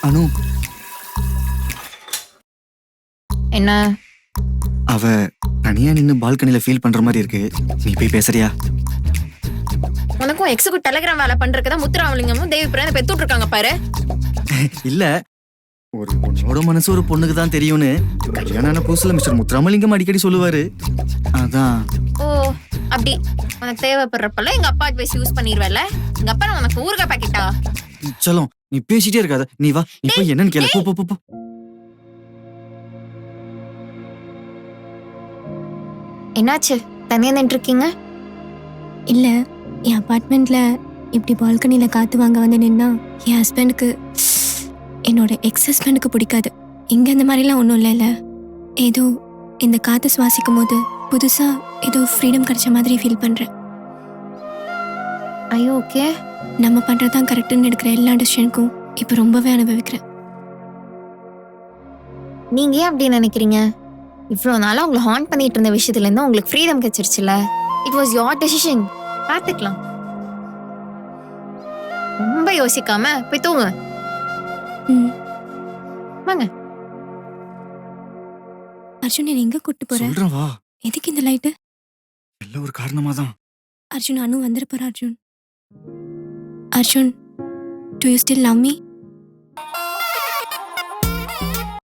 அனு, என்ன? அவ தனியா நின்னு பால்கனில ஃபீல் பண்ற மாதிரி இருக்கு. நீ போய் பேசுறியா? உனக்கும் எக்ஸுக்கு டெலிகிராம் வேலை பண்றதுக்கு தான் முத்துராமலிங்கமும் தேவி பிரியா பெத்துட்டு இருக்காங்க பாரு. இல்ல, ஒரு பொண்ணோட மனசு ஒரு பொண்ணுக்கு தான் தெரியும்னு கல்யாணம் ஆன புதுசுல மிஸ்டர் முத்துராமலிங்கம் அடிக்கடி சொல்லுவாரு. அதான். ஓ அப்படி உனக்கு தேவைப்படுறப்பெல்லாம் எங்க அப்பா அட்வைஸ் யூஸ் பண்ணிடுவல. எங்க அப்பா நான் உனக்கு ஊறுகாய் பாக்கெட்டா? சலம், நீ பேசிட்டே இருக்காத. நீ வா, நீ போய் என்னன்னு கேளு. போ போ போ, போ. என்னாச்சு தனியா நின்று இருக்கீங்க? இல்லை, என் அப்பார்ட்மெண்ட்டில் இப்படி பால்கனியில் காற்று வாங்க வந்து நின்னா என் ஹஸ்பண்டுக்கு, என்னோட எக்ஸ் ஹஸ்பண்டுக்கு பிடிக்காது. இங்கே அந்த மாதிரிலாம் ஒன்றும் இல்லைல்ல. ஏதோ இந்த காற்றை சுவாசிக்கும் போது புதுசாக ஏதோ ஃப்ரீடம் கிடைச்ச மாதிரி ஃபீல் பண்ணுறேன். ஐயோ ஓகே. நம்ம பண்ணுறது தான் கரெக்டுன்னு எடுக்கிற எல்லா டிசிஷனுக்கும் இப்போ ரொம்பவே அனுபவிக்கிறேன். நீங்க ஏன் அப்படி நினைக்கிறீங்க? இவ்வளோ நாளாக உங்களை ஹார்ன் பண்ணிட்டு இருந்த விஷயத்துலேருந்து உங்களுக்கு ஃப்ரீடம் கிடைச்சிருச்சுல. It was your decision. பார்த்துக்கலாம். ரொம்ப யோசிக்காம போய் தூங்க. ம். வாங்க. அர்ஜுன், என்னை எங்கே கூப்பிட்டு போகிற? சொல்றேன் வா. எதுக்கு இந்த லைட்டு? எல்லாம் ஒரு காரணமா தான். அர்ஜுன், அனு வந்துட போகிறா. Arjun, Arjun, to you still love me?